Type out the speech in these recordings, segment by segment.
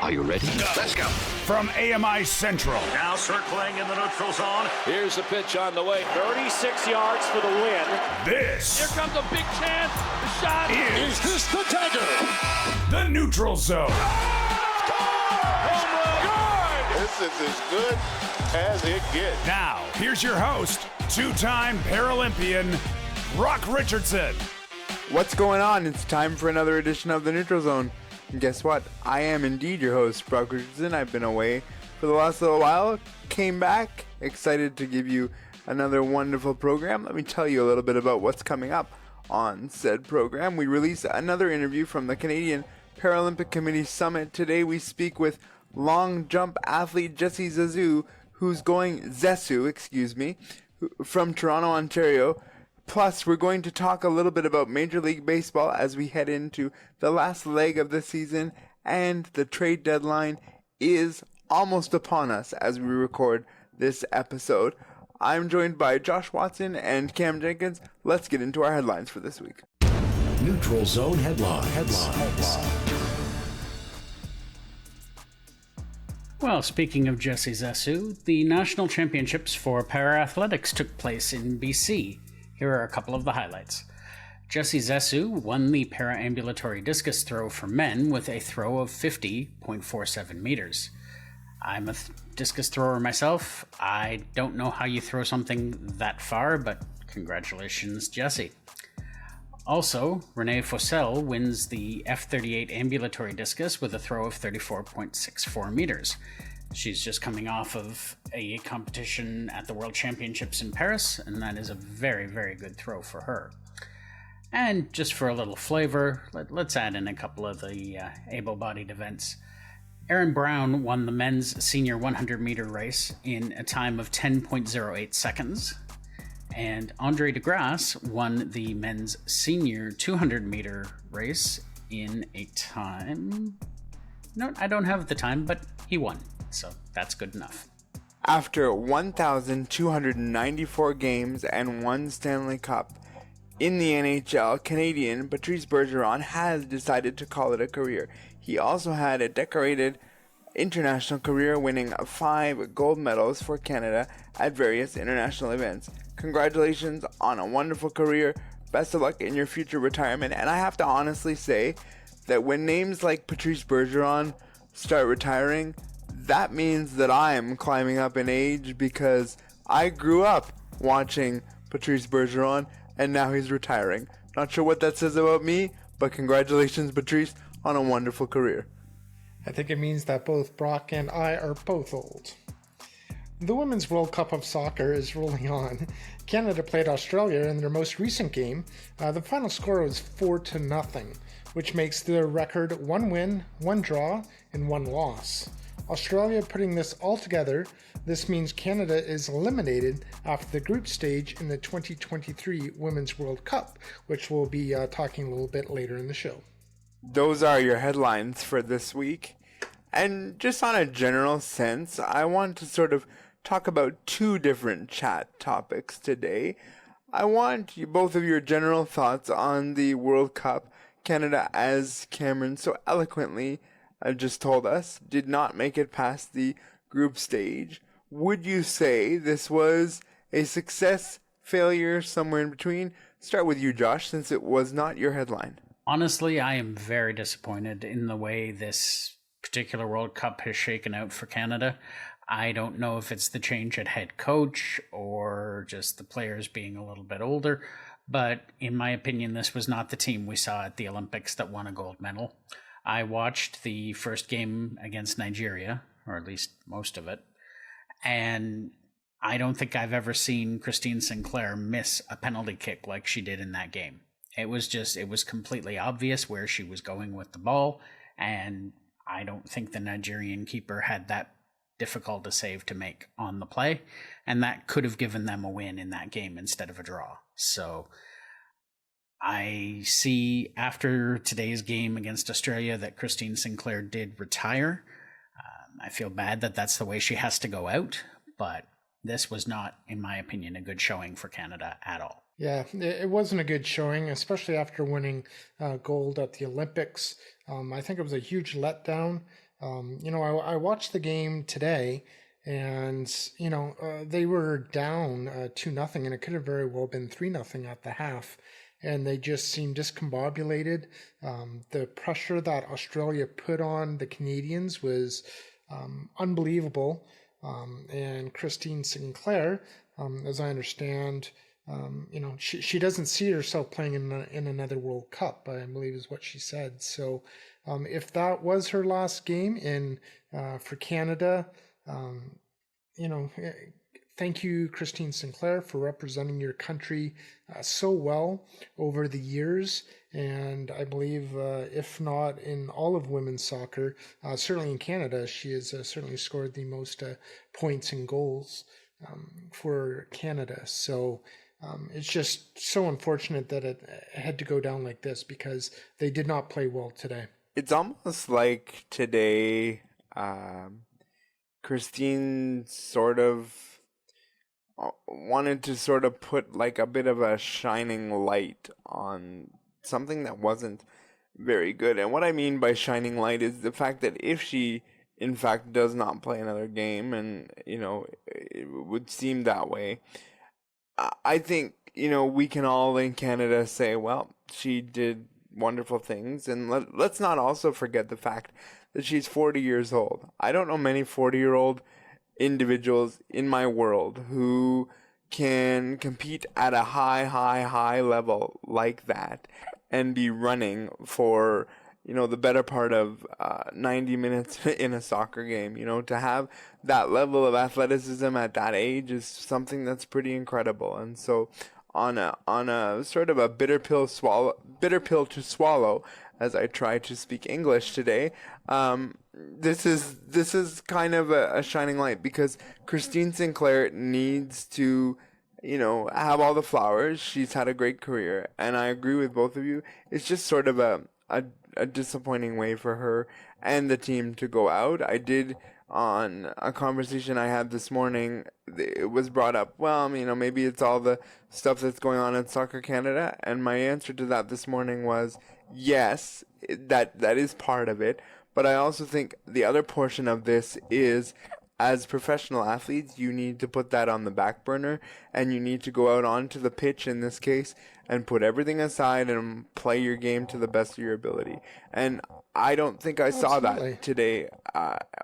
Are you ready? Let's go. From AMI Central. Now circling in the neutral zone. Here's the pitch on the way. 36 yards for the win. This. Here comes a big chance. The shot. Is this the dagger? The neutral zone. Home run. This is as good as it gets. Now, here's your host, two-time Paralympian, Brock Richardson. What's going on? It's time for another edition of the Neutral Zone. And guess what? I am indeed your host, Brock Richardson. I've been away for the last little while. Came back, excited to give you another wonderful program. Let me tell you a little bit about what's coming up on said program. We release another interview from the Canadian Paralympic Committee Summit. Today we speak with long jump athlete Jesse Zesseu, from Toronto, Ontario. Plus, we're going to talk a little bit about Major League Baseball as we head into the last leg of the season, and the trade deadline is almost upon us as we record this episode. I'm joined by Josh Watson and Cam Jenkins. Let's get into our headlines for this week. Neutral Zone headlines. Well, speaking of Jesse Zesseu, the National Championships for Para-Athletics took place in BC. Here are a couple of the highlights. Jesse Zesseu won the para-ambulatory discus throw for men with a throw of 50.47 meters. I'm a discus thrower myself. I don't know how you throw something that far, but congratulations, Jesse. Also, Renee Fossel wins the F38 ambulatory discus with a throw of 34.64 meters. She's just coming off of a competition at the World Championships in Paris, and that is a very, very good throw for her. And just for a little flavor, let's add in a couple of the able-bodied events. Aaron Brown won the men's senior 100-meter race in a time of 10.08 seconds, and Andre DeGrasse won the men's senior 200-meter race in a time... No, I don't have the time, but he won. So that's good enough. After 1,294 games and one Stanley Cup in the NHL, Canadian Patrice Bergeron has decided to call it a career. He also had a decorated international career, winning 5 gold medals for Canada at various international events. Congratulations on a wonderful career. Best of luck in your future retirement. And I have to honestly say that when names like Patrice Bergeron start retiring, that means that I am climbing up in age, because I grew up watching Patrice Bergeron and now he's retiring. Not sure what that says about me, but congratulations, Patrice, on a wonderful career. I think it means that both Brock and I are both old. The Women's World Cup of Soccer is rolling on. Canada played Australia in their most recent game. The final score was 4-0, which makes their record 1 win, 1 draw, and 1 loss. Australia putting this all together, this means Canada is eliminated after the group stage in the 2023 Women's World Cup, which we'll be talking a little bit later in the show. Those are your headlines for this week. And just on a general sense, I want to sort of talk about 2 different chat topics today. I want both of your general thoughts on the World Cup. Canada, as Cameron so eloquently just told us, did not make it past the group stage. Would you say this was a success, failure, somewhere in between? Start with you, Josh, since it was not your headline. Honestly, I am very disappointed in the way this particular World Cup has shaken out for Canada. I don't know if it's the change at head coach or just the players being a little bit older, but in my opinion, this was not the team we saw at the Olympics that won a gold medal. I watched the first game against Nigeria, or at least most of it, and I don't think I've ever seen Christine Sinclair miss a penalty kick like she did in that game. It was completely obvious where she was going with the ball, and I don't think the Nigerian keeper had that difficult a save to make on the play, and that could have given them a win in that game instead of a draw. So I see after today's game against Australia that Christine Sinclair did retire. I feel bad that that's the way she has to go out, but this was not, in my opinion, a good showing for Canada at all. Yeah, it wasn't a good showing, especially after winning gold at the Olympics. I think it was a huge letdown. I watched the game today, and they were down 2-0, and it could have very well been 3-0 at the half, and they just seemed discombobulated. The pressure that Australia put on the Canadians was unbelievable, and Christine Sinclair, as I understand, she doesn't see herself playing in another World Cup, I believe is what she said. So if that was her last game for Canada, thank you, Christine Sinclair, for representing your country so well over the years. And I believe, if not in all of women's soccer, certainly in Canada, she has certainly scored the most points and goals for Canada. So it's just so unfortunate that it had to go down like this, because they did not play well today. It's almost like today, Christine sort of wanted to sort of put like a bit of a shining light on something that wasn't very good. And what I mean by shining light is the fact that if she in fact does not play another game, and it would seem that way, I think we can all in Canada say, well, she did wonderful things, and let's not also forget the fact that she's 40 years old. I don't know many 40-year-old individuals in my world who can compete at a high level like that and be running for the better part of 90 minutes in a soccer game. To have that level of athleticism at that age is something that's pretty incredible. And so on a sort of a bitter pill to swallow, as I try to speak English today, this is kind of a shining light, because Christine Sinclair needs to have all the flowers. She's had a great career, and I agree with both of you. It's just sort of a disappointing way for her and the team to go out. I did, on a conversation I had this morning, it was brought up, well, maybe it's all the stuff that's going on in Soccer Canada, and my answer to that this morning was yes, that is part of it, but I also think the other portion of this is, as professional athletes, you need to put that on the back burner, and you need to go out onto the pitch in this case and put everything aside and play your game to the best of your ability. And I don't think I saw that today,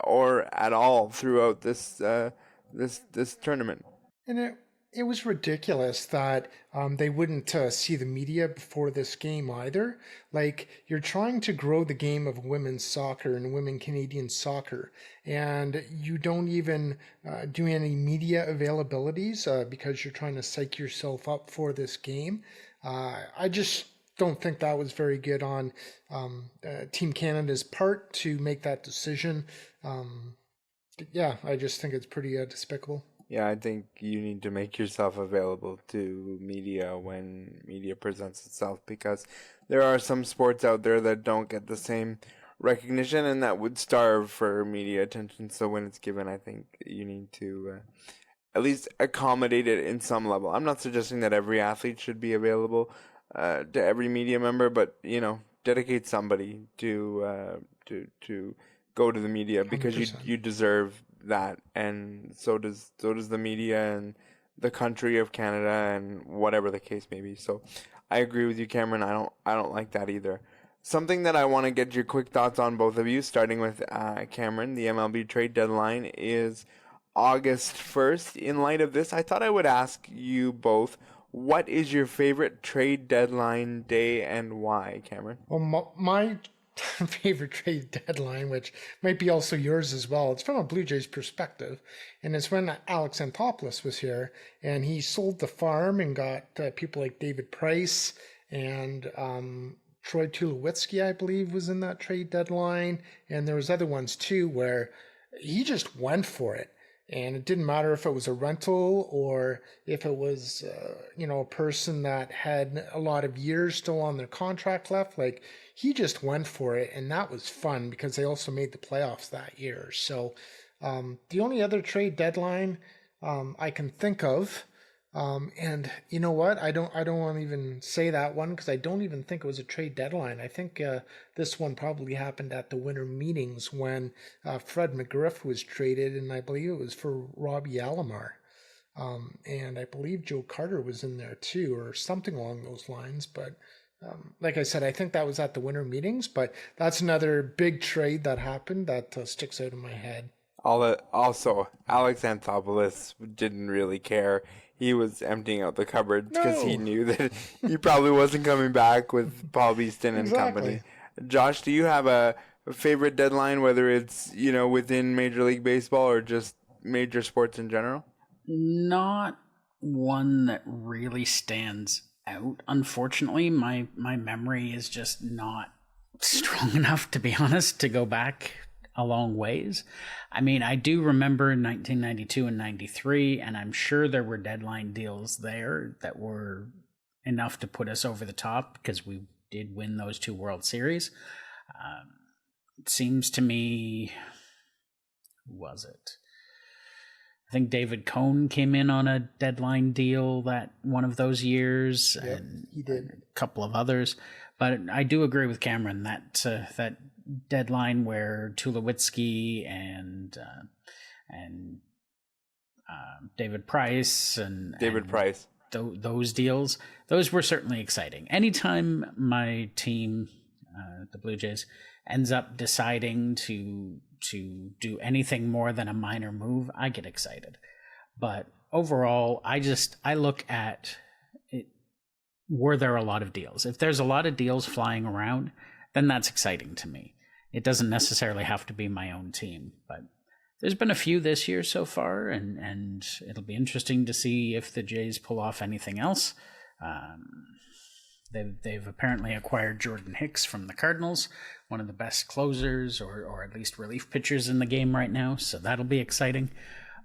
or at all throughout this tournament. And it was ridiculous that they wouldn't see the media before this game either. Like, you're trying to grow the game of women's soccer and women Canadian soccer, and you don't even do any media availabilities because you're trying to psych yourself up for this game. I just don't think that was very good on Team Canada's part to make that decision. I just think it's pretty despicable. Yeah, I think you need to make yourself available to media when media presents itself, because there are some sports out there that don't get the same recognition and that would starve for media attention. So when it's given, I think you need to at least accommodate it in some level. I'm not suggesting that every athlete should be available to every media member, but dedicate somebody to go to the media, because 100%. you deserve that, and so does the media and the country of Canada, and whatever the case may be. So I agree with you, Cameron. I don't like that either. Something that I want to get your quick thoughts on, both of you, starting with Cameron. The MLB trade deadline is August 1st. In light of this, I thought I would ask you both, what is your favorite trade deadline day and why, Cameron? Well, my favorite trade deadline, which might be also yours as well, it's from a Blue Jays perspective, and it's when Alex Anthopoulos was here, and he sold the farm and got people like David Price and Troy Tulowitzki, I believe, was in that trade deadline, and there was other ones too where he just went for it. And it didn't matter if it was a rental or if it was, a person that had a lot of years still on their contract left. Like, he just went for it, and that was fun because they also made the playoffs that year. So the only other trade deadline I can think of And you know what? I don't want to even say that one because I don't even think it was a trade deadline. I think this one probably happened at the winter meetings when Fred McGriff was traded, and I believe it was for Robbie Alomar. And I believe Joe Carter was in there too, or something along those lines. But like I said, I think that was at the winter meetings. But that's another big trade that happened that sticks out in my head. Also, Alex Anthopoulos didn't really care. He was emptying out the cupboards because he knew that he probably wasn't coming back with Paul Beeston and company. Josh, do you have a favorite deadline, whether it's, within Major League Baseball or just major sports in general? Not one that really stands out. Unfortunately, my memory is just not strong enough, to be honest, to go back a long ways. I mean, I do remember 1992 and 93, and I'm sure there were deadline deals there that were enough to put us over the top because we did win those 2 World Series. It seems to me, who was it? I think David Cohn came in on a deadline deal that one of those years, and he did. A couple of others. But I do agree with Cameron that that deadline where Tulowitzki and David Price and those deals, those were certainly exciting. Anytime my team, the Blue Jays, ends up deciding to do anything more than a minor move, I get excited. But overall, I look at it, were there a lot of deals? If there's a lot of deals flying around, then that's exciting to me. It doesn't necessarily have to be my own team, but there's been a few this year so far, and it'll be interesting to see if the Jays pull off anything else. They've apparently acquired Jordan Hicks from the Cardinals, one of the best closers or at least relief pitchers in the game right now, so that'll be exciting.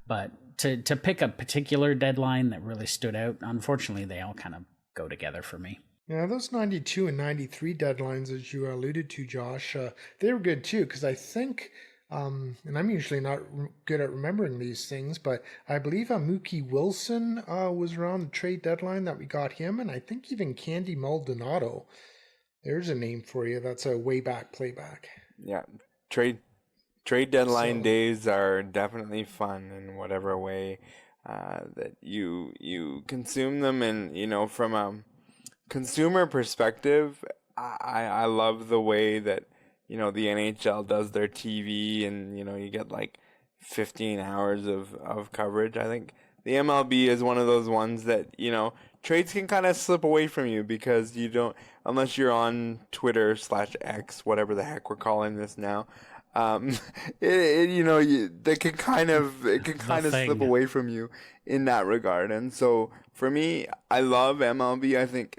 But to pick a particular deadline that really stood out, unfortunately, they all kind of go together for me. Yeah, those 92 and 93 deadlines, as you alluded to, Josh, they were good too, because I think, and I'm usually not good at remembering these things, but I believe Mookie Wilson was around the trade deadline that we got him, and I think even Candy Maldonado. There's a name for you. That's a way back playback. Yeah, trade deadline days are definitely fun in whatever way that you consume them, and from a consumer perspective, I love the way that the NHL does their TV, and you get like 15 hours of coverage. I think the MLB is one of those ones that trades can kind of slip away from you because you don't, unless you're on Twitter /X, whatever the heck we're calling this now. They can kind of slip away from you in that regard. And so for me, I love MLB. I think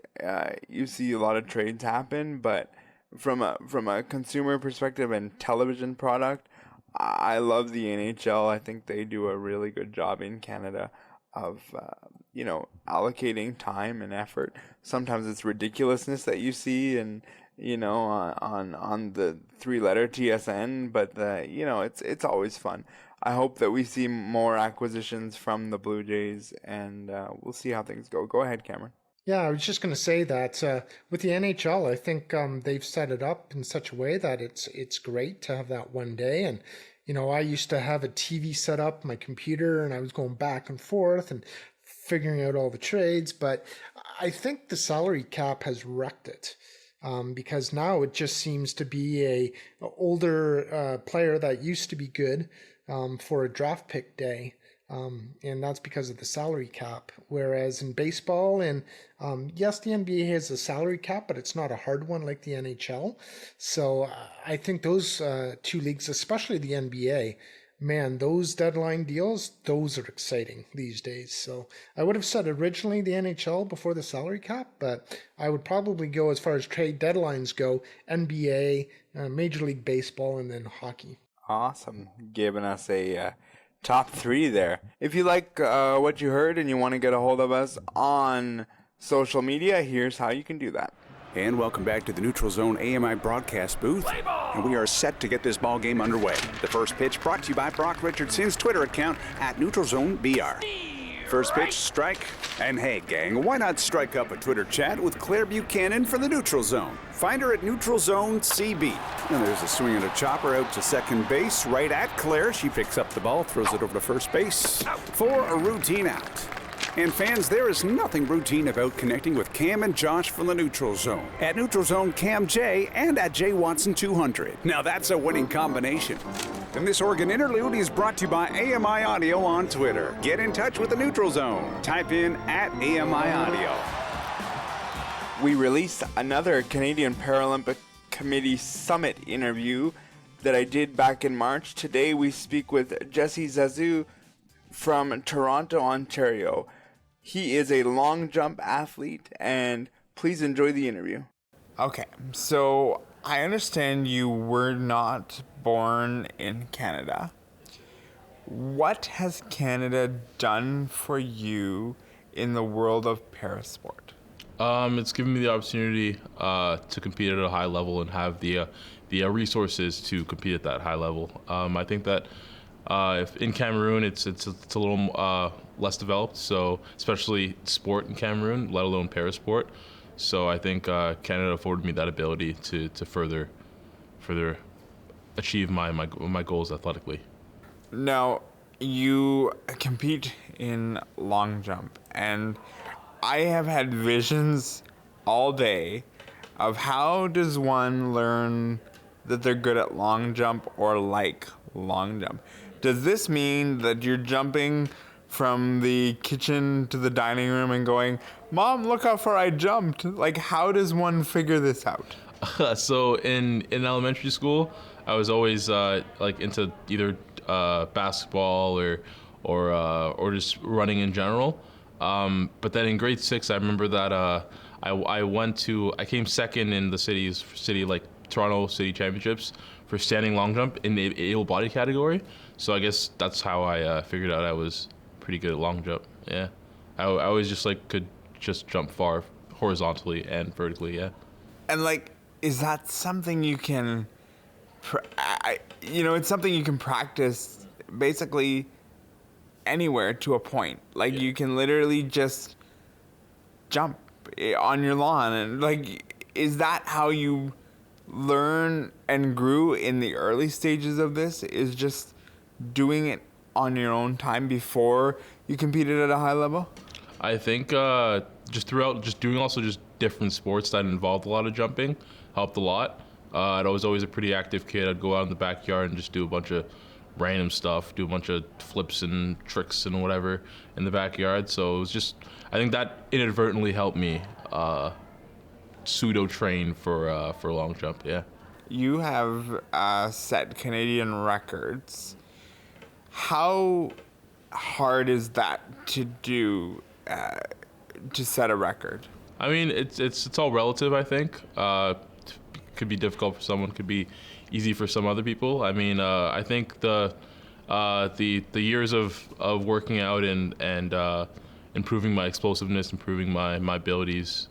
you see a lot of trades happen, but from a consumer perspective and television product, I love the NHL. I think they do a really good job in Canada of allocating time and effort. Sometimes it's ridiculousness that you see, and on the 3-letter TSN, but it's always fun. I hope that we see more acquisitions from the Blue Jays, and we'll see how things go. Go ahead, Cameron. Yeah, I was just going to say that with the NHL, I think they've set it up in such a way that it's great to have that one day. And I used to have a TV set up, my computer, and I was going back and forth and figuring out all the trades. But I think the salary cap has wrecked it. Because now it just seems to be a older player that used to be good for a draft pick day, and that's because of the salary cap. Whereas in baseball, and yes, the NBA has a salary cap, but it's not a hard one like the NHL. So I think those two leagues, especially the NBA, man, those deadline deals, those are exciting these days. So I would have said originally the NHL before the salary cap, but I would probably go as far as trade deadlines go, NBA, Major League Baseball, and then hockey. Awesome. Giving us a top 3 there. If you like what you heard and you want to get a hold of us on social media, here's how you can do that. And welcome back to the Neutral Zone AMI broadcast booth. And we are set to get this ball game underway. The first pitch brought to you by Brock Richardson's Twitter account @NeutralZoneBR. First pitch, strike. And hey, gang, why not strike up a Twitter chat with Claire Buchanan for the Neutral Zone? Find her at Neutral Zone CB. And there's a swing and a chopper out to second base, right at Claire. She picks up the ball, throws it over to first base for a routine out. And fans, there is nothing routine about connecting with Cam and Josh from the Neutral Zone. At Neutral Zone Cam J and at J Watson 200. Now that's a winning combination. And this Oregon interlude is brought to you by AMI Audio on Twitter. Get in touch with the Neutral Zone. Type in at AMI Audio. We released another Canadian Paralympic Committee Summit interview that I did back in March. Today we speak with Jesse Zesseu from Toronto, Ontario. He is a long jump athlete, and please enjoy the interview. Okay, so I understand you were not born in Canada. What has Canada done for you in the world of parasport? It's given me the opportunity to compete at a high level and have the resources to compete at that high level. I think that if in Cameroon, it's a little less developed, so especially sport in Cameroon, let alone parasport. So I think Canada afforded me that ability to further achieve my goals athletically. Now, you compete in long jump, and I have had visions all day of how does one learn that they're good at long jump or like long jump. Does this mean that you're jumping from the kitchen to the dining room and going, Mom, look how far I jumped? Like, how does one figure this out? So in elementary school, I was always like into either basketball or just running in general. But then in grade 6, I remember that I came second in the city like Toronto City Championships for standing long jump in the able-bodied category. So I guess that's how I figured out I was pretty good at long jump. Yeah, I always just could just jump far horizontally and vertically. Yeah. And is that something you can, it's something you can practice basically anywhere to a point. You can literally just jump on your lawn, and is that how you learn and grew in the early stages of this? Is just doing it on your own time before you competed at a high level? I think just doing also just different sports that involved a lot of jumping helped a lot. I was always a pretty active kid. I'd go out in the backyard and just do a bunch of random stuff, do a bunch of flips and tricks and whatever in the backyard. So it was just, I think that inadvertently helped me pseudo train for long jump. Yeah. You have set Canadian records. How hard is that to do, to set a record? I mean, it's all relative, I think. Could be difficult for someone, could be easy for some other people. I mean, I think the years of working out and improving my explosiveness, improving my abilities,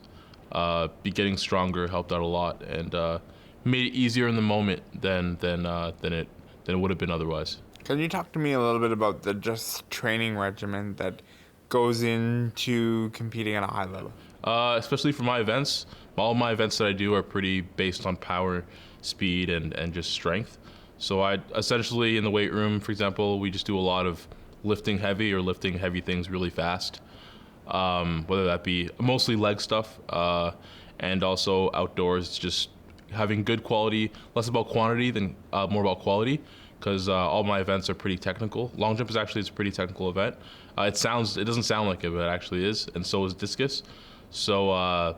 be getting stronger helped out a lot, and made it easier in the moment than it would have been otherwise. Can you talk to me a little bit about the just training regimen that goes into competing at a high level? Especially for my events, all my events that I do are pretty based on power, speed, and just strength. So I essentially, in the weight room, for example, we just do a lot of lifting heavy things really fast. Whether that be mostly leg stuff, and also outdoors, it's just having good quality, less about quantity than more about quality, because all my events are pretty technical. Long jump is a pretty technical event. It doesn't sound like it, but it actually is, and so is discus. So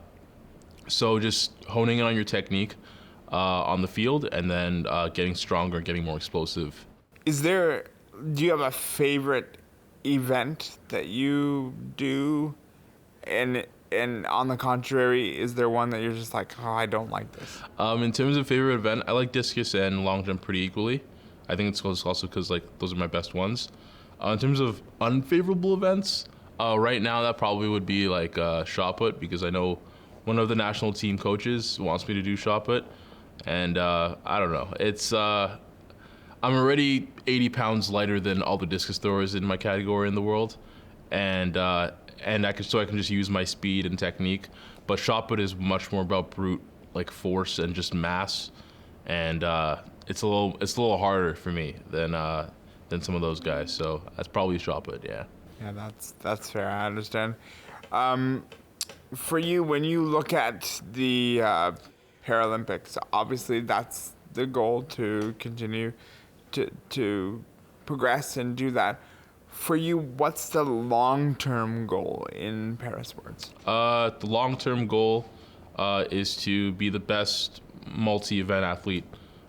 just honing in on your technique on the field, and then getting stronger, getting more explosive. Do you have a favorite event that you do? And on the contrary, is there one that you're just like, oh, I don't like this? In terms of favorite event, I like discus and long jump pretty equally. I think it's also because those are my best ones. In terms of unfavorable events, right now that probably would be shot put, because I know one of the national team coaches wants me to do shot put, and I don't know. It's I'm already 80 pounds lighter than all the discus throwers in my category in the world, and I can just use my speed and technique. But shot put is much more about brute like force and just mass, and it's a little harder for me than some of those guys. So that's probably shot put. Yeah. Yeah, that's fair. I understand. For you, when you look at the Paralympics, obviously that's the goal, to continue to progress and do that. For you, what's the long-term goal in parasports? The long-term goal is to be the best multi-event athlete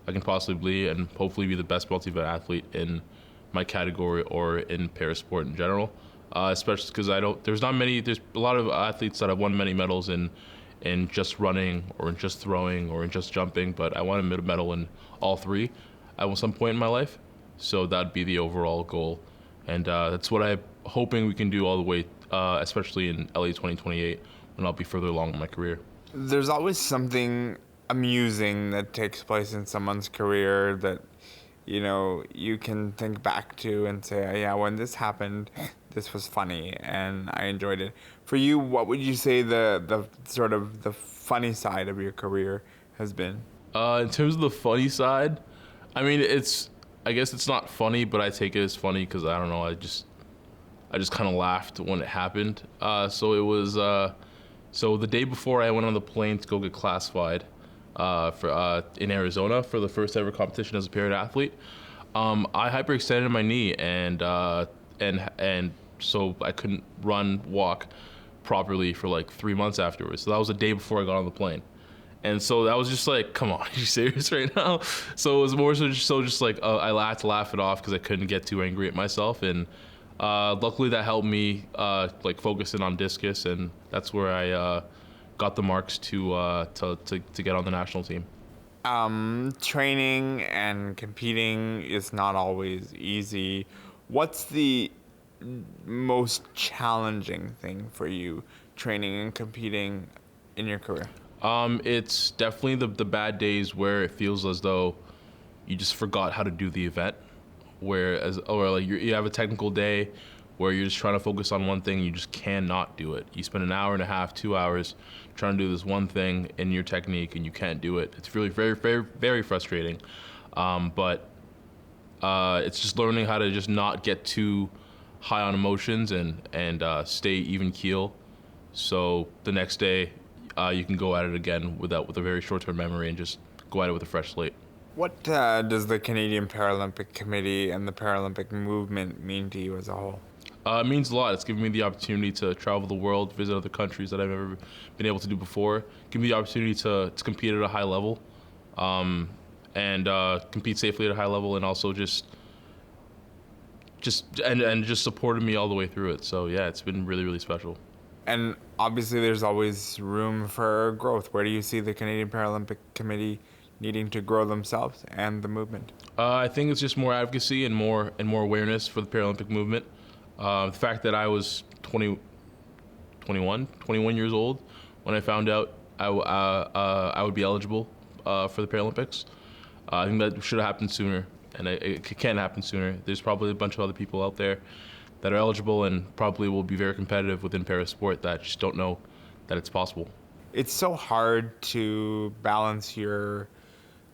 I can possibly be, and hopefully be the best multi-event athlete in my category or in parasport in general. Especially because there's a lot of athletes that have won many medals in just running or in just throwing or in just jumping, but I want a medal in all three at some point in my life. So that'd be the overall goal. And that's what I'm hoping we can do all the way, especially in LA 2028, when I'll be further along in my career. There's always something amusing that takes place in someone's career that, you can think back to and say, yeah, when this happened, this was funny and I enjoyed it. For you, what would you say the sort of the funny side of your career has been? In terms of the funny side, I mean, I guess it's not funny, but I take it as funny because I don't know, I just kind of laughed when it happened. So it was, so the day before I went on the plane to go get classified in Arizona for the first ever competition as a parent athlete, I hyperextended my knee and so I couldn't walk properly for like 3 months afterwards. So that was the day before I got on the plane. And so that was just like, come on, are you serious right now? So it was more so just like I had to laugh it off because I couldn't get too angry at myself. And luckily that helped me like focus in on discus, and that's where I got the marks to get on the national team. Training and competing is not always easy. What's the most challenging thing for you training and competing in your career? It's definitely the bad days where it feels as though you just forgot how to do the event, or like you have a technical day where you're just trying to focus on one thing and you just cannot do it. You spend an hour and a half, 2 hours trying to do this one thing in your technique and you can't do it. It's really very, very, very frustrating. But it's just learning how to just not get too high on emotions and stay even keel. So the next day you can go at it again with a very short-term memory and just go at it with a fresh slate. What does the Canadian Paralympic Committee and the Paralympic movement mean to you as a whole? It means a lot. It's given me the opportunity to travel the world, visit other countries that I've never been able to do before. Give me the opportunity to compete at a high level, and compete safely at a high level, and also just supported me all the way through it. So yeah, it's been really, really special. And obviously there's always room for growth. Where do you see the Canadian Paralympic Committee needing to grow themselves and the movement? I think it's just more advocacy and more awareness for the Paralympic movement. The fact that I was 21 years old when I found out I would be eligible for the Paralympics. I think that should have happened sooner, and it can happen sooner. There's probably a bunch of other people out there that are eligible and probably will be very competitive within parasport that just don't know that it's possible. It's so hard to balance your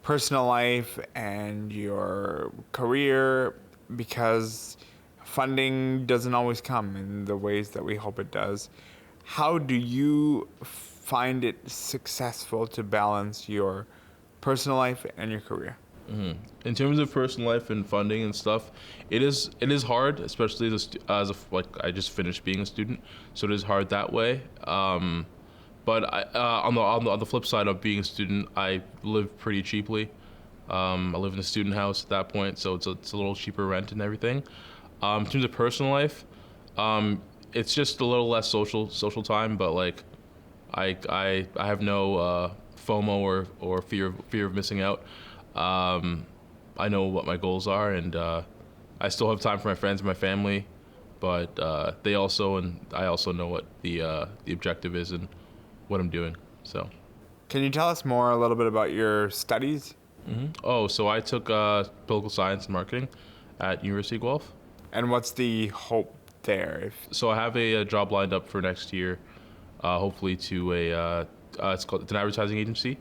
personal life and your career because funding doesn't always come in the ways that we hope it does. How do you find it successful to balance your personal life and your career? Mm-hmm. In terms of personal life and funding and stuff, it is hard, especially like I just finished being a student, so it is hard that way. But on the flip side of being a student, I live pretty cheaply. I live in a student house at that point, so it's a little cheaper rent and everything. In terms of personal life, it's just a little less social time, but like I have no FOMO or fear of missing out. I know what my goals are, and I still have time for my friends and my family, but they also, and I also know what the objective is and what I'm doing. So, can you tell us more a little bit about your studies? Mm-hmm. Oh, so I took political science and marketing at University of Guelph. And what's the hope there? So I have a job lined up for next year, hopefully to it's an advertising agency,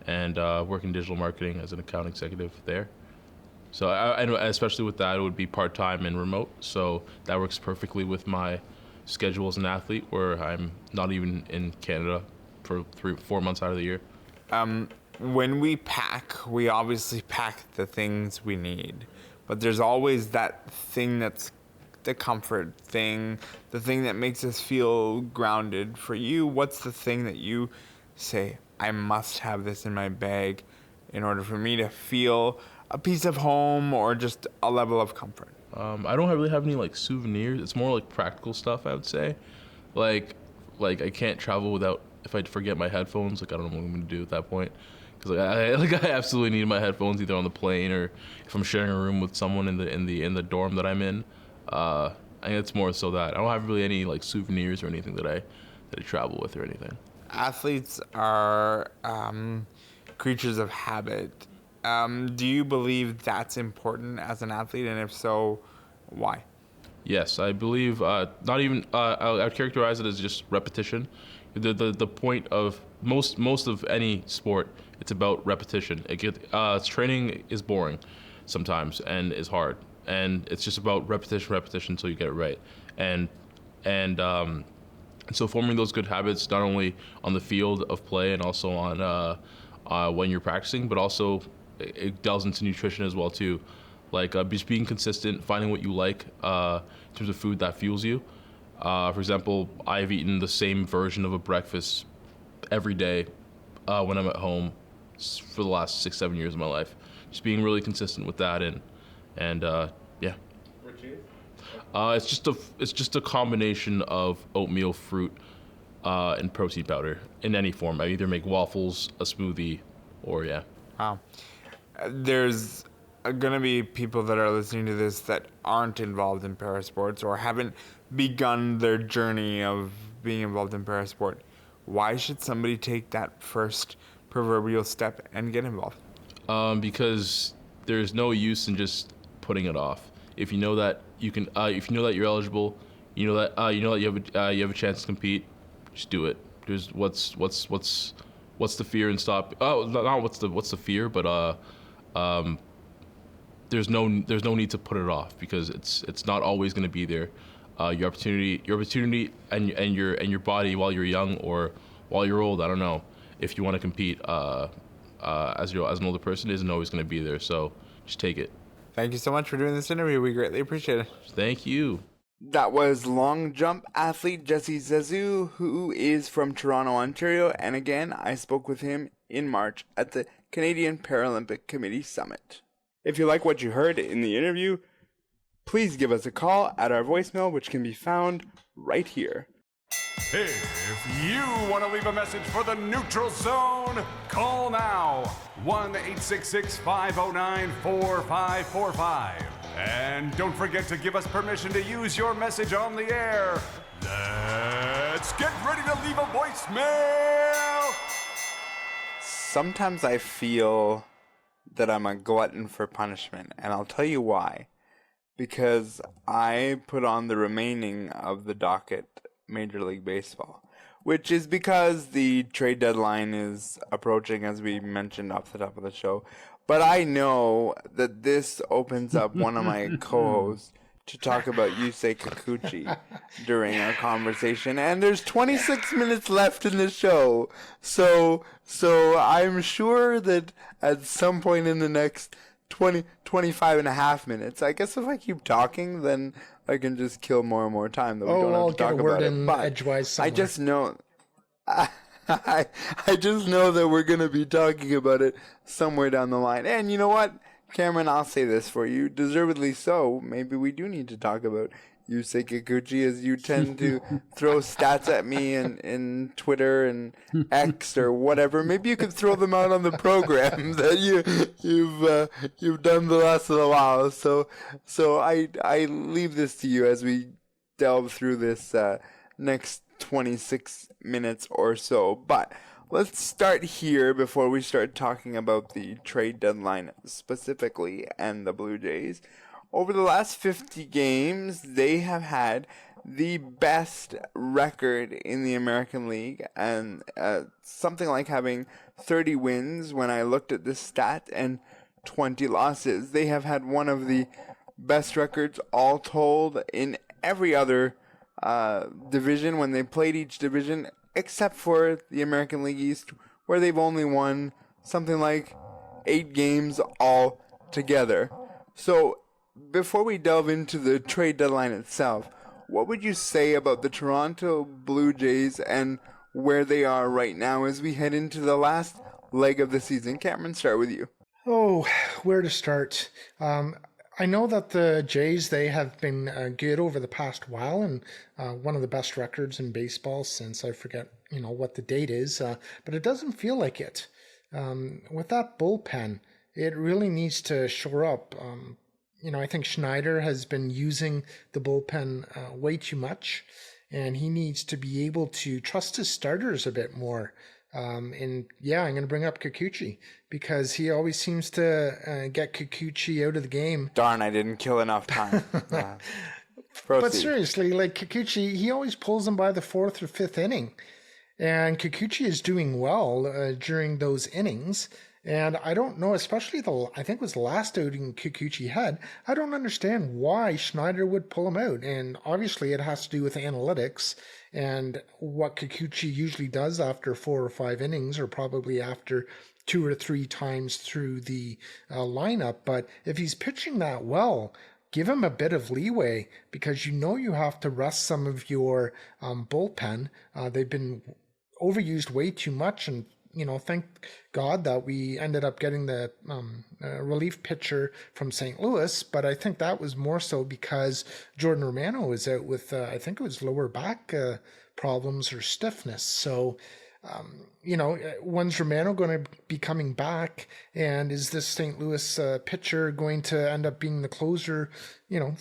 and work in digital marketing as an account executive there. So and especially with that, it would be part-time and remote. So that works perfectly with my schedule as an athlete, where I'm not even in Canada for 3-4 months out of the year. When we pack, we obviously pack the things we need, but there's always that thing that's the comfort thing, the thing that makes us feel grounded. For you, what's the thing that you say, I must have this in my bag in order for me to feel a piece of home or just a level of comfort? I don't really have any like souvenirs. It's more like practical stuff, I would say. Like I can't travel without, if I forget my headphones, like I don't know what I'm gonna do at that point. Because I absolutely need my headphones either on the plane or if I'm sharing a room with someone in the dorm that I'm in. I think it's more so that I don't have really any like souvenirs or anything that I travel with or anything. Athletes are creatures of habit. Do you believe that's important as an athlete, and if so, why? Yes, I believe not even I'd characterize it as just repetition. The point of most of any sport, it's about repetition. Training is boring sometimes and is hard, and it's just about repetition until you get it right. And so forming those good habits not only on the field of play and also on when you're practicing, but also it delves into nutrition as well too. Like just being consistent, finding what you like in terms of food that fuels you. For example, I've eaten the same version of a breakfast every day when I'm at home for the last 6-7 years of my life. Just being really consistent with that and yeah. It's just a combination of oatmeal, fruit, and protein powder in any form. I either make waffles, a smoothie, or yeah. Wow. There's going to be people that are listening to this that aren't involved in parasports or haven't begun their journey of being involved in parasport. Why should somebody take that first proverbial step and get involved? Because there's no use in just putting it off. If you know that you can, if you know that you're eligible, you know that you have a chance to compete, just do it. There's what's the fear and stop? Oh, not what's the fear, but there's no need to put it off because it's not always going to be there. Your opportunity and your body while you're young or while you're old, I don't know, if you want to compete as an older person, isn't always going to be there. So just take it. Thank you so much for doing this interview. We greatly appreciate it. Thank you. That was long jump athlete Jesse Zesseu, who is from Toronto, Ontario, and again, I spoke with him in March at the Canadian Paralympic Committee Summit. If you like what you heard in the interview, please give us a call at our voicemail, which can be found right here. If you want to leave a message for the Neutral Zone, call now. 1-866-509-4545. And don't forget to give us permission to use your message on the air. Let's get ready to leave a voicemail. Sometimes I feel that I'm a glutton for punishment, and I'll tell you why. Because I put on the remaining of the docket Major League Baseball, which is because the trade deadline is approaching, as we mentioned off the top of the show. But I know that this opens up one of my co-hosts to talk about Yusei Kikuchi during our conversation, and there's 26 minutes left in the show, so I'm sure that at some point in the next 25 and a half minutes, I guess if I keep talking, then I can just kill more and more time that we don't have to talk about it. But edgewise somewhere. I just know I just know that we're going to be talking about it somewhere down the line. And you know what, Cameron, I'll say this for you, deservedly so. Maybe we do need to talk about Yusei Kikuchi, as you tend to throw stats at me in Twitter and X or whatever. Maybe you could throw them out on the program that you've done the last little while. So I leave this to you as we delve through this next 26 minutes or so. But let's start here before we start talking about the trade deadline specifically and the Blue Jays. Over the last 50 games, they have had the best record in the American League, and something like having 30 wins when I looked at this stat and 20 losses. They have had one of the best records all told in every other division when they played each division, except for the American League East, where they've only won something like 8 games all together. So before we delve into the trade deadline itself, what would you say about the Toronto Blue Jays and where they are right now as we head into the last leg of the season? Cameron, start with you. Oh, where to start? I know that the Jays, they have been good over the past while, and one of the best records in baseball since, I forget, what the date is, but it doesn't feel like it. With that bullpen, it really needs to shore up. I think Schneider has been using the bullpen way too much, and he needs to be able to trust his starters a bit more. I'm going to bring up Kikuchi because he always seems to get Kikuchi out of the game. Darn, I didn't kill enough time. But seriously, like Kikuchi, he always pulls him by the 4th or 5th inning. And Kikuchi is doing well during those innings. And I don't know, especially I think it was the last outing Kikuchi had, I don't understand why Schneider would pull him out. And obviously it has to do with analytics and what Kikuchi usually does after 4 or 5 innings, or probably after 2 or 3 times through the lineup. But if he's pitching that well, give him a bit of leeway, because you have to rest some of your bullpen. They've been overused way too much, and thank God that we ended up getting the relief pitcher from St. Louis, but I think that was more so because Jordan Romano was out with, I think it was lower back problems or stiffness. So, when's Romano going to be coming back? And is this St. Louis pitcher going to end up being the closer,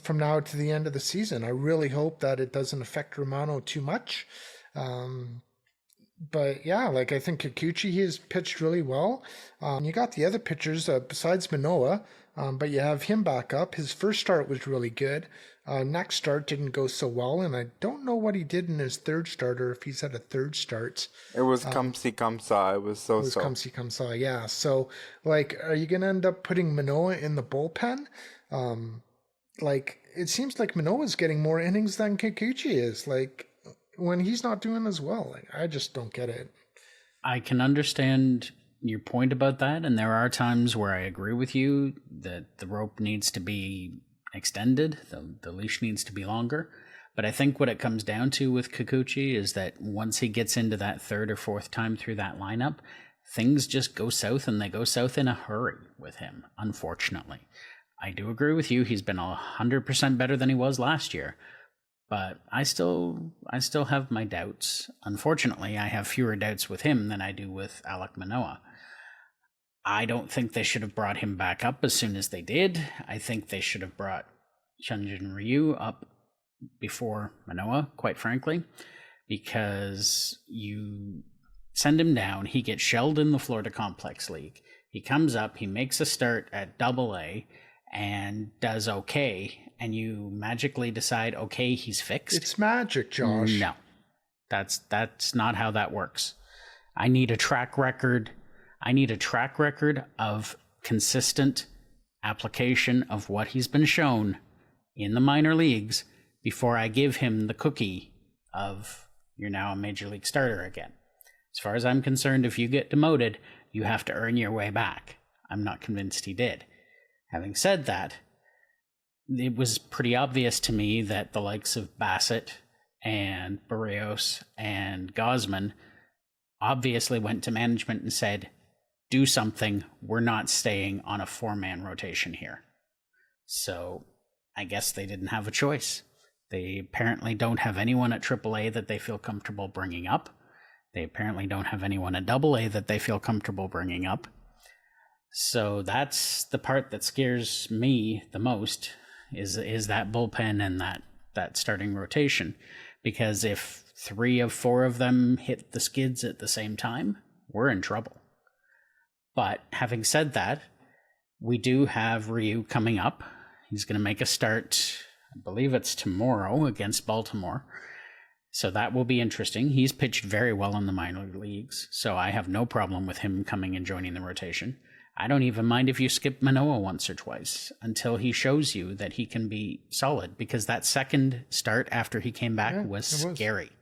from now to the end of the season? I really hope that it doesn't affect Romano too much. But yeah, I think Kikuchi, he has pitched really well. You got the other pitchers besides Manoah, but you have him back up. His first start was really good. Next start didn't go so well, and I don't know what he did in his third start, or if he's had a third start. It was come see, come saw. It was so-so. It was come see, come saw, yeah. So, are you going to end up putting Manoah in the bullpen? It seems like Manoah's getting more innings than Kikuchi is. When he's not doing as well. I just don't get it. I can understand your point about that, and there are times where I agree with you that the rope needs to be extended, the leash needs to be longer. But I think what it comes down to with Kikuchi is that once he gets into that 3rd or 4th time through that lineup, things just go south, and they go south in a hurry with him, unfortunately. I do agree with you, he's been 100% better than he was last year. But I still have my doubts. Unfortunately, I have fewer doubts with him than I do with Alek Manoah. I don't think they should have brought him back up as soon as they did. I think they should have brought Hyunjin Ryu up before Manoah, quite frankly, because you send him down, he gets shelled in the Florida Complex League. He comes up, he makes a start at AA and does okay, and you magically decide, okay, he's fixed. It's magic, Josh. No, that's not how that works. I need a track record. I need a track record of consistent application of what he's been shown in the minor leagues before I give him the cookie of you're now a major league starter again. As far as I'm concerned, if you get demoted, you have to earn your way back. I'm not convinced he did. Having said that, it was pretty obvious to me that the likes of Bassett and Barrios and Gosman obviously went to management and said, do something, we're not staying on a 4-man rotation here. So I guess they didn't have a choice. They apparently don't have anyone at AAA that they feel comfortable bringing up. They apparently don't have anyone at AA that they feel comfortable bringing up. So that's the part that scares me the most, is that bullpen and that starting rotation. Because if 3 of 4 of them hit the skids at the same time, we're in trouble. But having said that, we do have Ryu coming up. He's going to make a start I believe it's tomorrow against Baltimore. So that will be interesting. He's pitched very well in the minor leagues, so I have no problem with him coming and joining the rotation. I don't even mind if you skip Manoah once or twice until he shows you that he can be solid, because that second start after he came back was scary.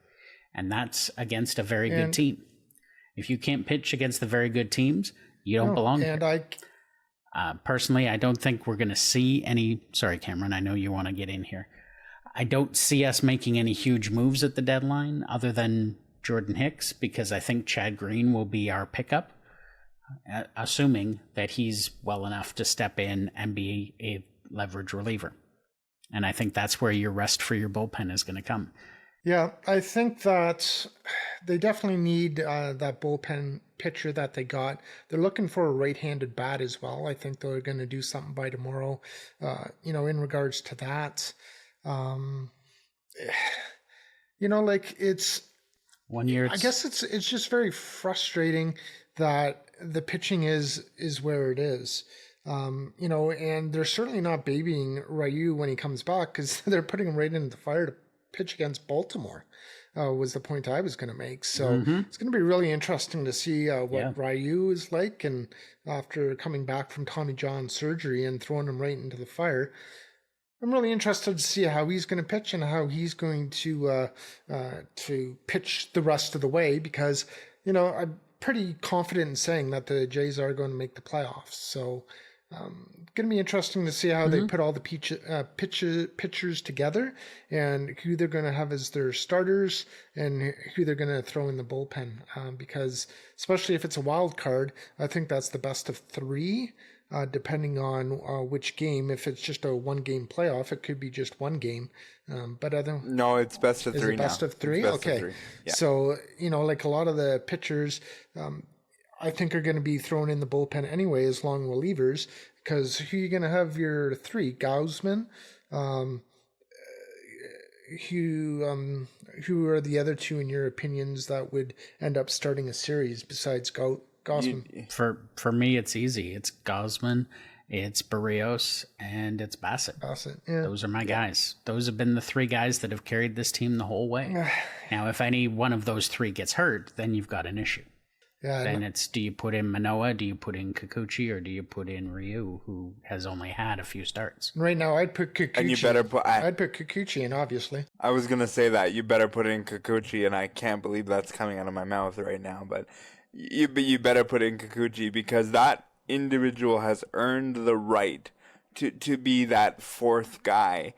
And that's against a very good team. If you can't pitch against the very good teams, you don't belong there. Personally, I don't think we're going to see any... Sorry, Cameron, I know you want to get in here. I don't see us making any huge moves at the deadline other than Jordan Hicks, because I think Chad Green will be our pickup, assuming that he's well enough to step in and be a leverage reliever. And I think that's where your rest for your bullpen is going to come. Yeah, I think that they definitely need that bullpen pitcher that they got. They're looking for a right-handed bat as well. I think they're going to do something by tomorrow, in regards to that. It's 1 year. I guess it's just very frustrating that the pitching is where it is. And they're certainly not babying Ryu when he comes back, because they're putting him right into the fire to pitch against Baltimore, was the point I was going to make. So it's going to be really interesting to see what Ryu is like, and after coming back from Tommy John surgery and throwing him right into the fire. I'm really interested to see how he's going to pitch and how he's going to pitch the rest of the way, because, I'm pretty confident in saying that the Jays are going to make the playoffs. So going to be interesting to see how they put all the pitchers together, and who they're going to have as their starters and who they're going to throw in the bullpen. Because especially if it's a wild card, I think that's the best of three. Depending on which game. If it's just a one-game playoff, it could be just one game. No, it's best of three now. Best of three? Best okay. of three. Yeah. So, like a lot of the pitchers, I think are going to be thrown in the bullpen anyway as long relievers, because who are you going to have your three? Gausman? Who are the other two, in your opinions, that would end up starting a series besides Gausman? For me, it's easy. It's Gausman, it's Barrios, and it's Bassett. Yeah. Those are my guys. Those have been the three guys that have carried this team the whole way. Now, if any one of those three gets hurt, then you've got an issue. Then it's, do you put in Manoah, do you put in Kikuchi, or do you put in Ryu, who has only had a few starts? Right now, I'd put Kikuchi. And you better put... I'd put Kikuchi in, obviously. I was going to say that. You better put in Kikuchi, and I can't believe that's coming out of my mouth right now, but you better put in Kikuchi, because that individual has earned the right to be that fourth guy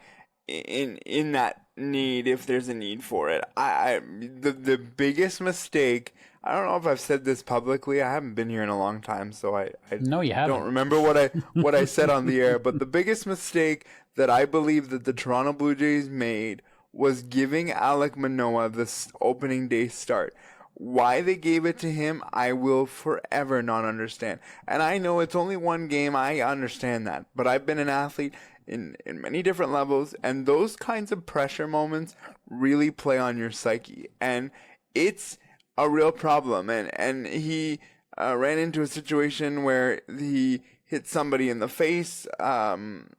in that need, if there's a need for it. The biggest mistake... I don't know if I've said this publicly. I haven't been here in a long time, so I no, you haven't. Don't remember what I said on the air. But the biggest mistake that I believe that the Toronto Blue Jays made was giving Alek Manoah this opening day start. Why they gave it to him, I will forever not understand. And I know it's only one game. I understand that. But I've been an athlete in many different levels, and those kinds of pressure moments really play on your psyche. And it's a real problem, and he ran into a situation where he hit somebody in the face in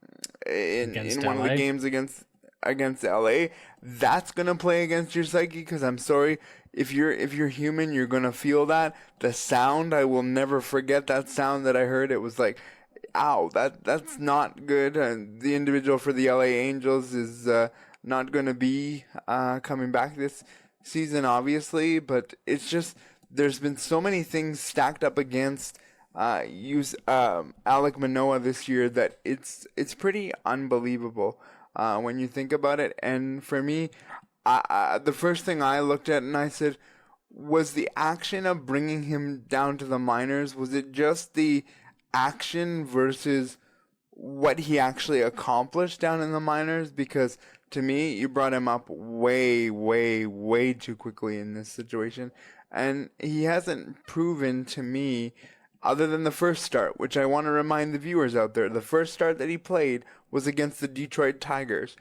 one of the games against LA. That's gonna play against your psyche, because I'm sorry, if you're human, you're gonna feel that. The sound, I will never forget that sound that I heard. It was like, ow, that's not good. The individual for the LA Angels is not gonna be coming back this season, obviously, but it's just, there's been so many things stacked up against Alek Manoah this year that it's pretty unbelievable when you think about it. And for me, the first thing I looked at and I said, was the action of bringing him down to the minors, was it just the action versus what he actually accomplished down in the minors? Because to me, you brought him up way, way, way too quickly in this situation. And he hasn't proven to me, other than the first start, which I want to remind the viewers out there, the first start that he played was against the Detroit Tigers.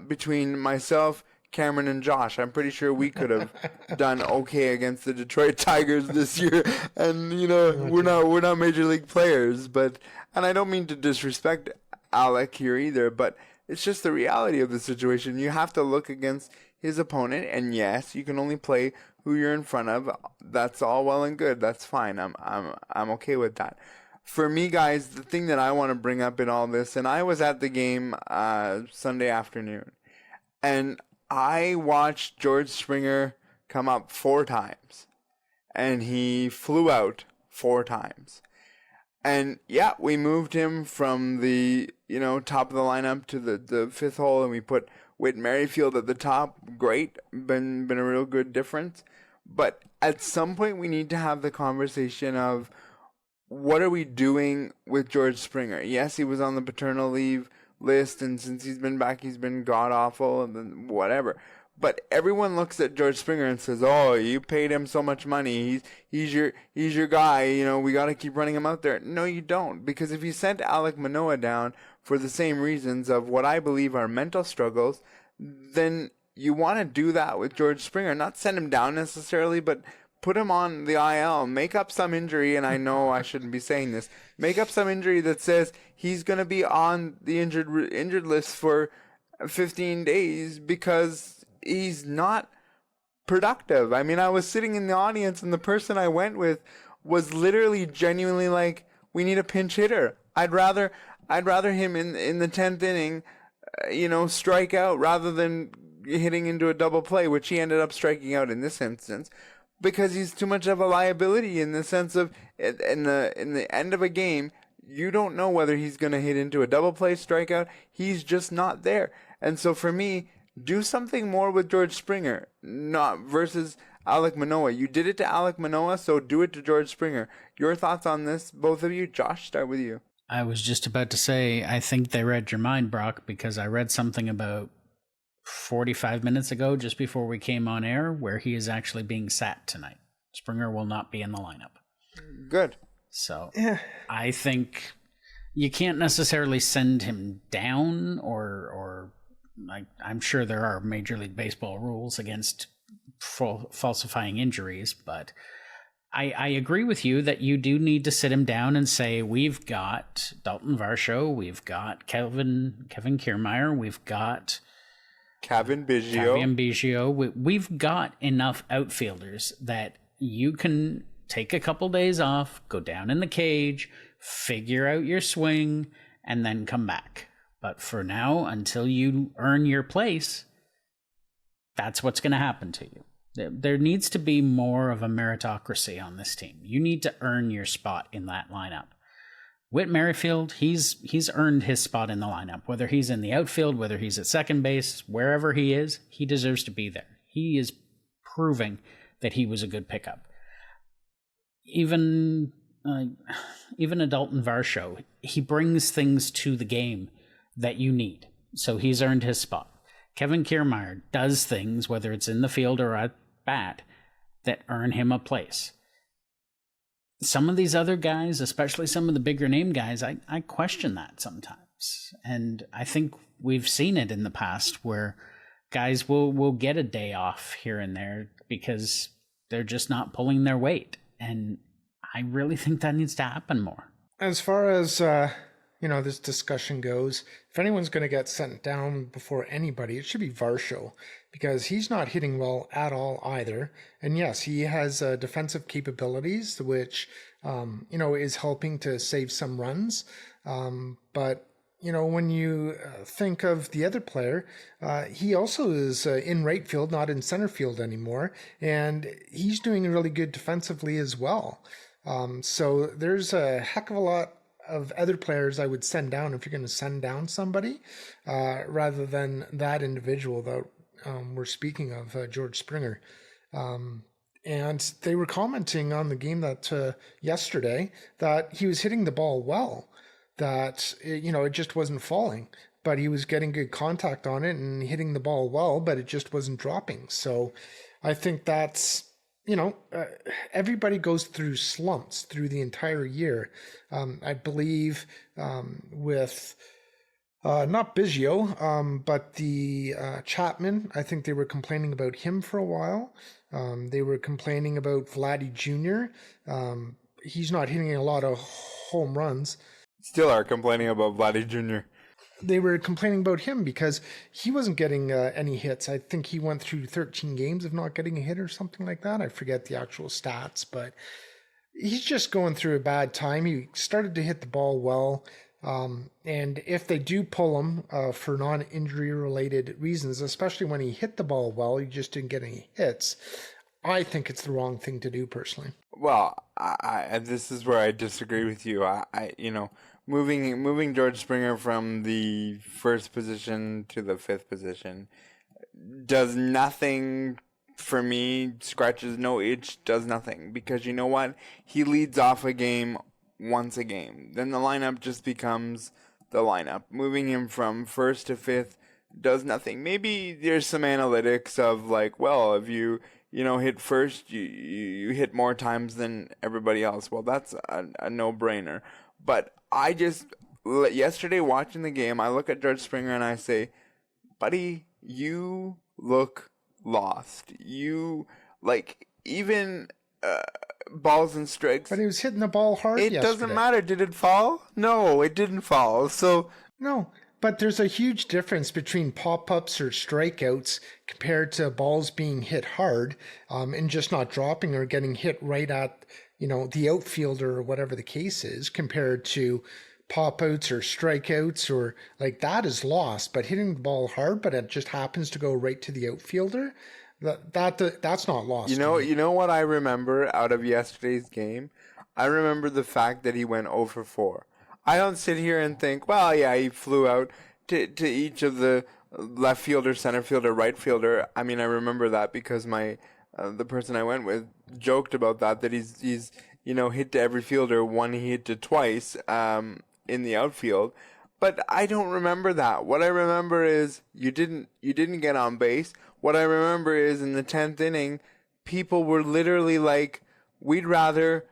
Between myself, Cameron, and Josh, I'm pretty sure we could have done okay against the Detroit Tigers this year. And, we're not major league players. And I don't mean to disrespect Alek here either, but It's just the reality of the situation. You have to look against his opponent, and yes, you can only play who you're in front of. That's all well and good. That's fine. I'm okay with that. For me, guys, the thing that I want to bring up in all this, and I was at the game Sunday afternoon, and I watched George Springer come up 4 times, and he flew out 4 times. And yeah, we moved him from the top of the lineup to the 5th hole, and we put Whit Merrifield at the top. Great, been a real good difference. But at some point, we need to have the conversation of what are we doing with George Springer? Yes, he was on the paternal leave list, and since he's been back, he's been god awful and then whatever. But everyone looks at George Springer and says, "Oh, you paid him so much money. He's your guy. We got to keep running him out there." No, you don't, because if you sent Alek Manoah down for the same reasons of what I believe are mental struggles, then you want to do that with George Springer. Not send him down necessarily, but put him on the IL. Make up some injury, and I know I shouldn't be saying this. Make up some injury that says he's going to be on the injured list for 15 days because he's not productive. I mean, I was sitting in the audience, and the person I went with was literally genuinely like, "We need a pinch hitter. I'd rather him in the 10th inning, strike out rather than hitting into a double play," which he ended up striking out in this instance, because he's too much of a liability in the sense of in the end of a game, you don't know whether he's going to hit into a double play, strikeout. He's just not there. And so for me, do something more with George Springer, not versus Alek Manoah. You did it to Alek Manoah, so do it to George Springer. Your thoughts on this, both of you? Josh, start with you. I was just about to say, I think they read your mind, Brock, because I read something about 45 minutes ago, just before we came on air, where he is actually being sat tonight. Springer will not be in the lineup. Good. So I think you can't necessarily send him down, or I'm sure there are Major League Baseball rules against falsifying injuries, but I agree with you that you do need to sit him down and say, we've got Dalton Varsho, we've got Kevin Kiermaier, we've got Cavan Biggio. We've got enough outfielders that you can take a couple days off, go down in the cage, figure out your swing, and then come back. But for now, until you earn your place, that's what's going to happen to you. There needs to be more of a meritocracy on this team. You need to earn your spot in that lineup. Whit Merrifield, he's earned his spot in the lineup. Whether he's in the outfield, whether he's at second base, wherever he is, he deserves to be there. He is proving that he was a good pickup. Even a Dalton Varsho, he brings things to the game that you need. So he's earned his spot. Kevin Kiermaier does things, whether it's in the field or at bat, that earn him a place. Some of these other guys, especially some of the bigger name guys, I question that sometimes. And I think we've seen it in the past where guys will get a day off here and there because they're just not pulling their weight. And I really think that needs to happen more. As far as this discussion goes, if anyone's going to get sent down before anybody, it should be Varsho, because he's not hitting well at all either. And yes, he has defensive capabilities, which, is helping to save some runs. But, when you think of the other player, he also is in right field, not in center field anymore. And he's doing really good defensively as well. So there's a heck of a lot of other players I would send down if you're going to send down somebody, rather than that individual that we're speaking of, George Springer. And they were commenting on the game that yesterday that he was hitting the ball well, that it just wasn't falling, but he was getting good contact on it and hitting the ball well, but it just wasn't dropping. So I think that's, everybody goes through slumps through the entire year. I believe with not Biggio, but the Chapman, I think they were complaining about him for a while. They were complaining about Vladdy Jr. He's not hitting a lot of home runs. Still are complaining about Vladdy Jr. they were complaining about him because he wasn't getting any hits. I think he went through 13 games of not getting a hit or something like that. I forget the actual stats, but he's just going through a bad time. He started to hit the ball well. And if they do pull him for non-injury related reasons, especially when he hit the ball well, he just didn't get any hits, I think it's the wrong thing to do personally. Well, this is where I disagree with you. Moving George Springer from the first position to the fifth position does nothing for me. Scratches no itch, does nothing, because you know what? He leads off a game once a game. Then the lineup just becomes the lineup. Moving him from first to fifth does nothing. Maybe there's some analytics of like, well, if you hit first, you hit more times than everybody else. Well, that's a no-brainer. But I just, yesterday watching the game, I look at George Springer and I say, buddy, you look lost. You, like, even balls and strikes. But he was hitting the ball hard yesterday. It doesn't matter. Did it fall? No, it didn't fall. So no. But there's a huge difference between pop-ups or strikeouts compared to balls being hit hard and just not dropping or getting hit right at, the outfielder or whatever the case is, compared to pop-outs or strikeouts or like that is lost. But hitting the ball hard, but it just happens to go right to the outfielder, that's not lost. You know what I remember out of yesterday's game? I remember the fact that he went 0 for 4. I don't sit here and think, well, yeah, he flew out to each of the left fielder, center fielder, right fielder. I mean, I remember that because the person I went with joked about that he's hit to every fielder, one he hit to twice in the outfield. But I don't remember that. What I remember is you didn't get on base. What I remember is in the 10th inning, people were literally like, we'd rather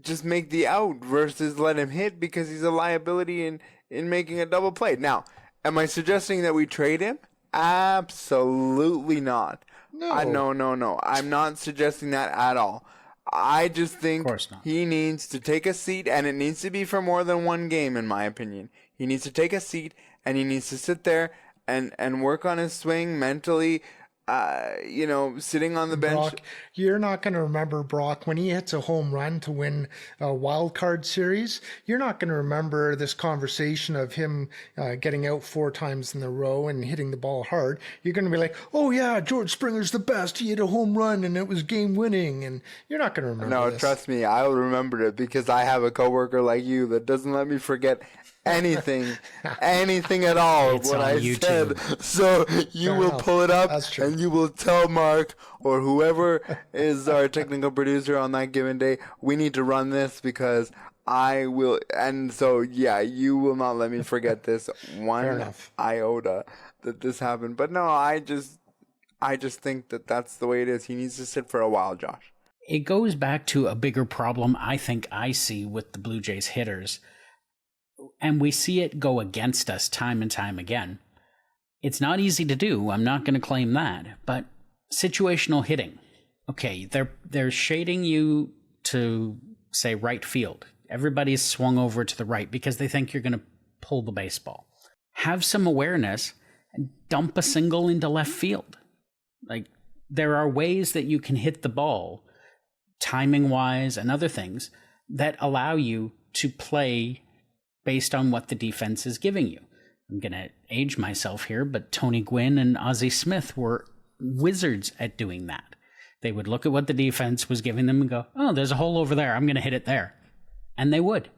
just make the out versus let him hit because he's a liability in making a double play. Now, am I suggesting that we trade him? Absolutely not. No. No. I'm not suggesting that at all. I just think he needs to take a seat, and it needs to be for more than one game, in my opinion. He needs to take a seat, and he needs to sit there and work on his swing mentally. Sitting on the bench. Brock, you're not going to remember Brock when he hits a home run to win a wild card series. You're not going to remember this conversation of him getting out 4 times in a row and hitting the ball hard. You're going to be like, oh yeah, George Springer's the best. He hit a home run and it was game winning. And you're not going to remember this. Trust me, I'll remember it because I have a coworker like you that doesn't let me forget anything at all it's what I YouTube. said. So you Fair will enough. pull it up That's true. and you will tell Mark or whoever is our technical producer on that given day, we need to run this because I will. And so, yeah, you will not let me forget this one iota that this happened. But no, I just think that that's the way it is. He needs to sit for a while, Josh. It goes back to a bigger problem I think I see with the Blue Jays hitters. And we see it go against us time and time again. It's not easy to do. I'm not going to claim that. But situational hitting. Okay, they're shading you to, say, right field. Everybody's swung over to the right because they think you're going to pull the baseball. Have some awareness and dump a single into left field. Like, there are ways that you can hit the ball, timing-wise and other things, that allow you to play based on what the defense is giving you. I'm going to age myself here, but Tony Gwynn and Ozzie Smith were wizards at doing that. They would look at what the defense was giving them and go, oh, there's a hole over there. I'm going to hit it there. And they would.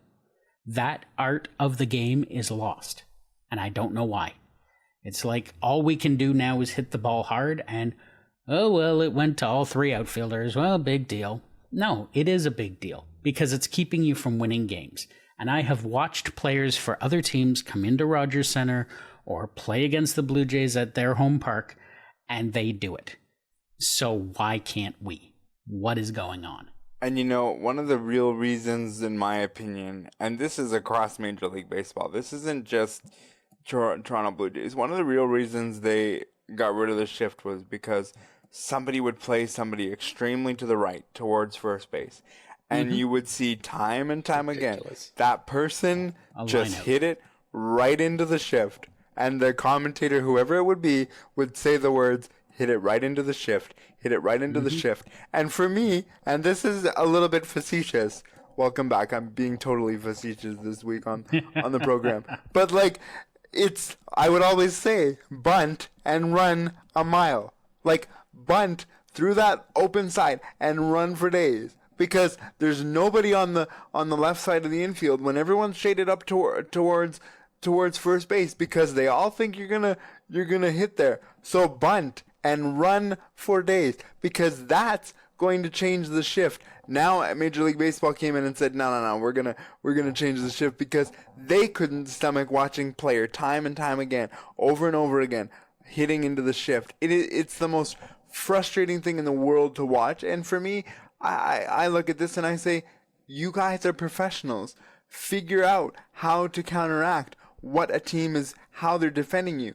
That art of the game is lost. And I don't know why. It's like all we can do now is hit the ball hard and, oh, well, it went to all 3 outfielders. Well, big deal. No, it is a big deal because it's keeping you from winning games. And I have watched players for other teams come into Rogers Center or play against the Blue Jays at their home park, and they do it. So why can't we? What is going on? And one of the real reasons, in my opinion, and this is across Major League Baseball, this isn't just Toronto Blue Jays. One of the real reasons they got rid of the shift was because somebody would play somebody extremely to the right towards first base. And you would see time and time again, that person just hit it right into the shift, and the commentator, whoever it would be, would say the words, hit it right into the shift, hit it right into the shift. And for me, and this is a little bit facetious, welcome back, I'm being totally facetious this week on the program, but like, I would always say, bunt and run a mile. Like, bunt through that open side and run for days. Because there's nobody on the left side of the infield when everyone's shaded up towards first base, because they all think you're gonna hit there. So bunt and run for days, because that's going to change the shift. Now Major League Baseball came in and said, no, we're gonna change the shift, because they couldn't stomach watching player time and time again, over and over again, hitting into the shift. It's the most frustrating thing in the world to watch. And for me, I look at this and I say, you guys are professionals. Figure out how to counteract what a team is, how they're defending you.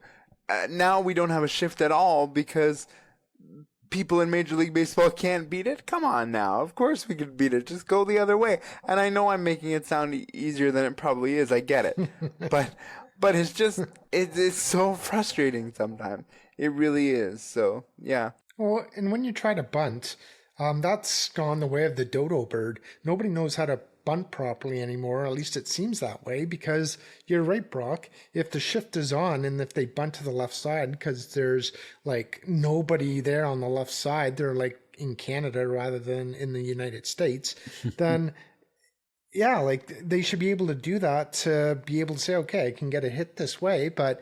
Now we don't have a shift at all because people in Major League Baseball can't beat it? Come on now. Of course we could beat it. Just go the other way. And I know I'm making it sound easier than it probably is. I get it. But it's just, it's so frustrating sometimes. It really is. So, yeah. Well, and when you try to bunt, that's gone the way of the dodo bird. Nobody knows how to bunt properly anymore. At least it seems that way, because you're right, Brock. If the shift is on and if they bunt to the left side, because there's like nobody there on the left side, they're like in Canada rather than in the United States, then yeah, like they should be able to do that to be able to say, okay, I can get a hit this way. But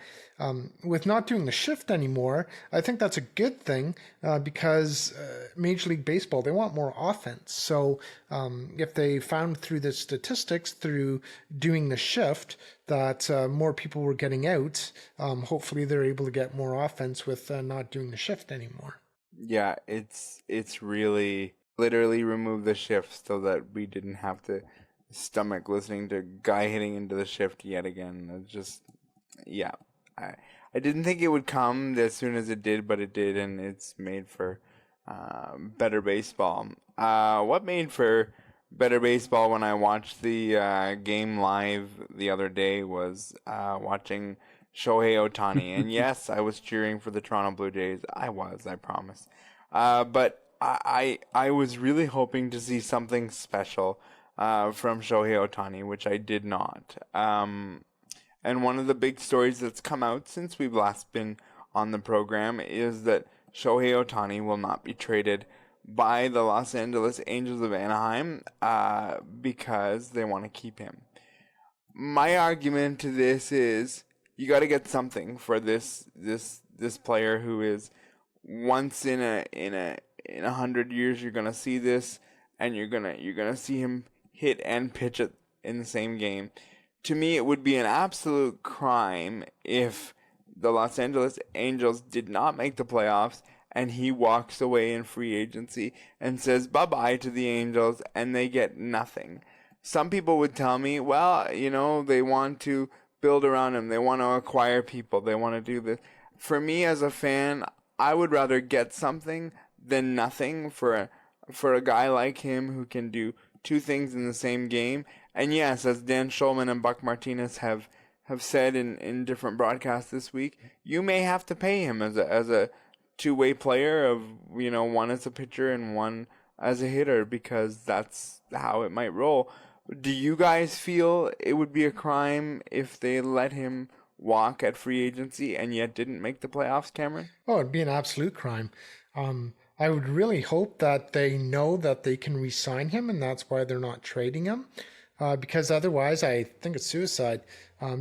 with not doing the shift anymore, I think that's a good thing because Major League Baseball, they want more offense. So if they found through the statistics, through doing the shift, that more people were getting out, hopefully they're able to get more offense with not doing the shift anymore. Yeah, it's really literally remove the shift so that we didn't have to stomach listening to guy hitting into the shift yet again. It's just, yeah. I didn't think it would come as soon as it did, but it did, and it's made for better baseball. What made for better baseball when I watched the game live the other day was watching Shohei Ohtani. And yes, I was cheering for the Toronto Blue Jays. I promise. But I was really hoping to see something special from Shohei Ohtani, which I did not. And one of the big stories that's come out since we've last been on the program is that Shohei Ohtani will not be traded by the Los Angeles Angels of Anaheim because they want to keep him. My argument to this is you got to get something for this player who is once in 100 years you're gonna see this, and you're gonna see him hit and pitch it in the same game. To me, it would be an absolute crime if the Los Angeles Angels did not make the playoffs and he walks away in free agency and says bye-bye to the Angels and they get nothing. Some people would tell me, well, they want to build around him. They want to acquire people. They want to do this. For me as a fan, I would rather get something than nothing for a guy like him who can do two things in the same game. And yes, as Dan Schulman and Buck Martinez have said in different broadcasts this week, you may have to pay him as a two-way player of, one as a pitcher and one as a hitter, because that's how it might roll. Do you guys feel it would be a crime if they let him walk at free agency and yet didn't make the playoffs, Cameron? Oh, it'd be an absolute crime. I would really hope that they know that they can re-sign him, and that's why they're not trading him. Because otherwise, I think it's suicide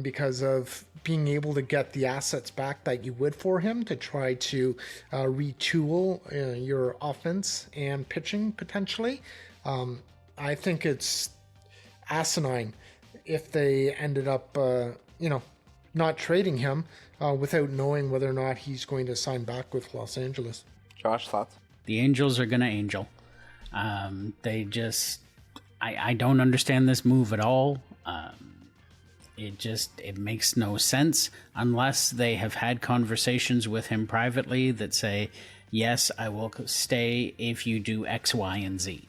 because of being able to get the assets back that you would for him to try to retool your offense and pitching potentially. I think it's asinine if they ended up, not trading him without knowing whether or not he's going to sign back with Los Angeles. Josh, thoughts? The Angels are going to angel. I don't understand this move at all. It makes no sense unless they have had conversations with him privately that say, yes, I will stay if you do X, Y, and Z.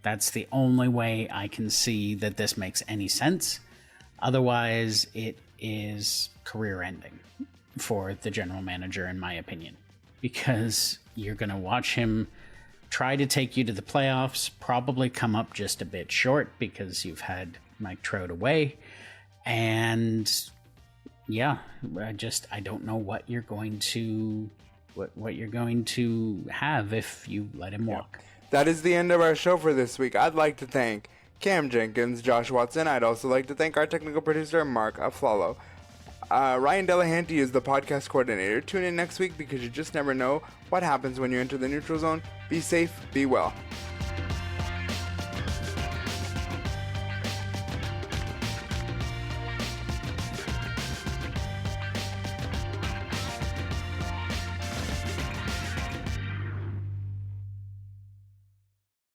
That's the only way I can see that this makes any sense. Otherwise, it is career-ending for the general manager, in my opinion, because you're going to watch him try to take you to the playoffs, probably come up just a bit short because you've had Mike Trout away, and yeah, I don't know what you're going to have if you let him walk. That is the end of our show for this week. I'd like to thank Cam Jenkins, Josh Watson. I'd also like to thank our technical producer, Mark Aflalo. Ryan Delahanty is the podcast coordinator. Tune in next week because you just never know what happens when you enter the neutral zone. Be safe, be well.